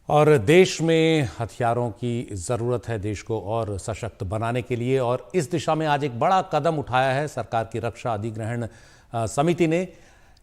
और देश में हथियारों की ज़रूरत है देश को और सशक्त बनाने के लिए, और इस दिशा में आज एक बड़ा कदम उठाया है सरकार की रक्षा अधिग्रहण समिति ने।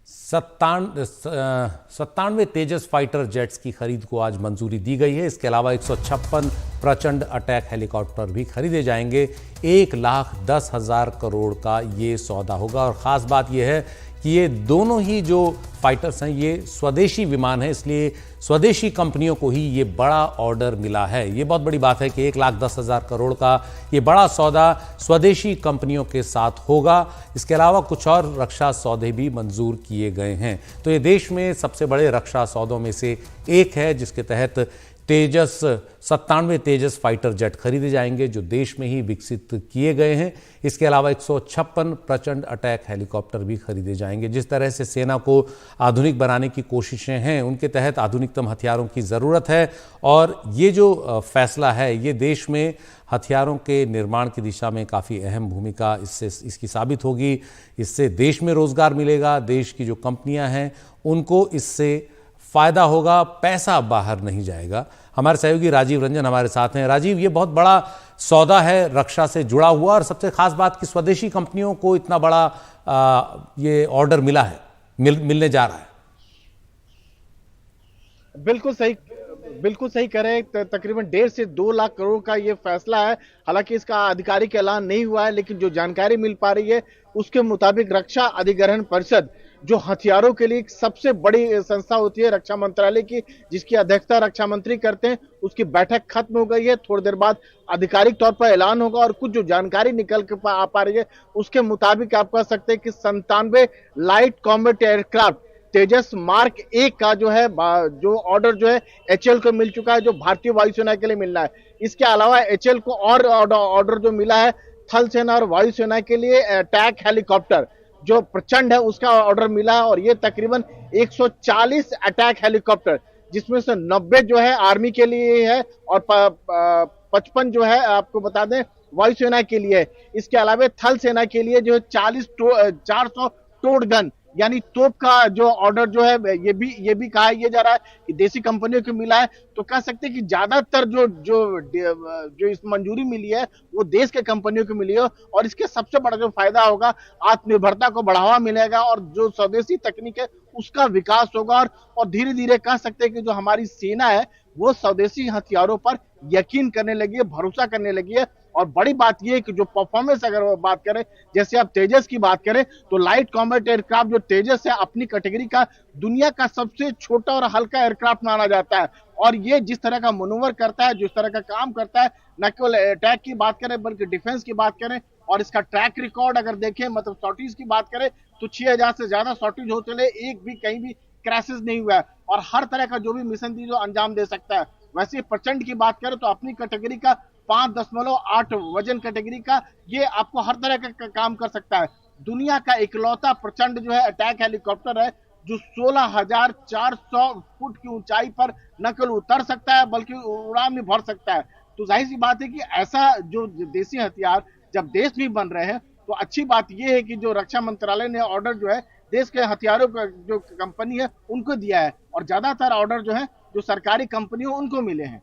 97 तेजस फाइटर जेट्स की खरीद को आज मंजूरी दी गई है। इसके अलावा 156 प्रचंड अटैक हेलीकॉप्टर भी खरीदे जाएंगे। 1,10,000 करोड़ का ये सौदा होगा, और ख़ास बात यह है कि ये दोनों ही जो फाइटर्स हैं ये स्वदेशी विमान है, इसलिए स्वदेशी कंपनियों को ही ये बड़ा ऑर्डर मिला है। ये बहुत बड़ी बात है कि 1,10,000 करोड़ का ये बड़ा सौदा स्वदेशी कंपनियों के साथ होगा। इसके अलावा कुछ और रक्षा सौदे भी मंजूर किए गए हैं। तो ये देश में सबसे बड़े रक्षा सौदों में से एक है, जिसके तहत 97 तेजस फाइटर जेट खरीदे जाएंगे जो देश में ही विकसित किए गए हैं। इसके अलावा 156 प्रचंड अटैक हेलीकॉप्टर भी खरीदे जाएंगे। जिस तरह से सेना को आधुनिक बनाने की कोशिशें हैं, उनके तहत आधुनिकतम हथियारों की ज़रूरत है, और ये जो फैसला है ये देश में हथियारों के निर्माण की दिशा में काफ़ी अहम भूमिका इसकी साबित होगी। इससे देश में रोज़गार मिलेगा, देश की जो कंपनियां हैं उनको इससे फायदा होगा, पैसा बाहर नहीं जाएगा। हमारे सहयोगी राजीव रंजन हमारे साथ हैं। राजीव, ये बहुत बड़ा सौदा है रक्षा से जुड़ा हुआ, और सबसे खास बात कि स्वदेशी कंपनियों को इतना बड़ा ये ऑर्डर मिला है, मिलने जा रहा है। बिल्कुल सही कह रहे हैं। तकरीबन 1.5 से 2 लाख करोड़ का ये फैसला है। हालांकि इसका आधिकारिक ऐलान नहीं हुआ है, लेकिन जो जानकारी मिल पा रही है उसके मुताबिक रक्षा अधिग्रहण परिषद, जो हथियारों के लिए सबसे बड़ी संस्था होती है रक्षा मंत्रालय की, जिसकी अध्यक्षता रक्षा मंत्री करते हैं, उसकी बैठक खत्म हो गई है। थोड़ी देर बाद आधिकारिक तौर पर ऐलान होगा, और कुछ जो जानकारी निकल के आ पा रही है उसके मुताबिक आप कह सकते हैं कि 97 लाइट कॉम्बैट एयरक्राफ्ट तेजस मार्क 1 का जो ऑर्डर जो है एचएल को मिल चुका है, जो भारतीय वायुसेना के लिए मिलना है। इसके अलावा एचएल को और ऑर्डर जो मिला है थल सेना और वायुसेना के लिए अटैक हेलीकॉप्टर जो प्रचंड है उसका ऑर्डर मिला है, और ये तकरीबन 140 अटैक हेलीकॉप्टर, जिसमें से 90 जो है आर्मी के लिए है और 55 जो है आपको बता दें वायुसेना के लिए है। इसके अलावा थल सेना के लिए जो 400 टोड गन यानी तोप का जो ऑर्डर जो है ये भी कहा जा रहा है कि देसी कंपनियों को मिला है। तो कह सकते हैं कि ज्यादातर जो इस मंजूरी मिली है वो देश के कंपनियों को मिली है, और इसके सबसे बड़ा जो फायदा होगा, आत्मनिर्भरता को बढ़ावा मिलेगा और जो स्वदेशी तकनीक है उसका विकास होगा। और धीरे धीरे कह सकते हैं कि जो हमारी सेना है वो स्वदेशी हथियारों पर यकीन करने लगी है, भरोसा करने लगी है। और बड़ी बात यह है कि जो परफॉर्मेंस अगर बात करें, जैसे आप तेजस की बात करें, तो लाइट कॉम्बैट एयरक्राफ्ट जो तेजस है अपनी कैटेगरी का दुनिया का सबसे छोटा और हल्का एयरक्राफ्ट माना जाता है। और ये जिस तरह का मनूवर करता है, जिस तरह का काम करता है, न केवल अटैक की बात करें बल्कि डिफेंस की बात करें, और इसका ट्रैक रिकॉर्ड अगर देखें, मतलब सॉर्टीज की बात करें तो 6000 से ज्यादा सॉर्टीज हो चले, एक भी कहीं भी क्रैशेस नहीं हुआ है, और हर तरह का जो भी मिशन थी जो अंजाम दे सकता है। वैसे प्रचंड की बात करें तो अपनी कैटेगरी का 5.8 वजन कैटेगरी का ये आपको हर तरह का काम कर सकता है। दुनिया का इकलौता प्रचंड जो है अटैक हेलीकॉप्टर है जो 16,400 फुट की ऊंचाई पर न केवल उतर सकता है बल्कि उड़ान भी भर सकता है। तो जाहिर सी बात है कि ऐसा जो देसी हथियार जब देश में बन रहे हैं, तो अच्छी बात यह है कि जो रक्षा मंत्रालय ने ऑर्डर जो है देश के हथियारों का जो कंपनी है उनको दिया है, और ज्यादातर ऑर्डर जो है जो सरकारी कंपनी उनको मिले हैं।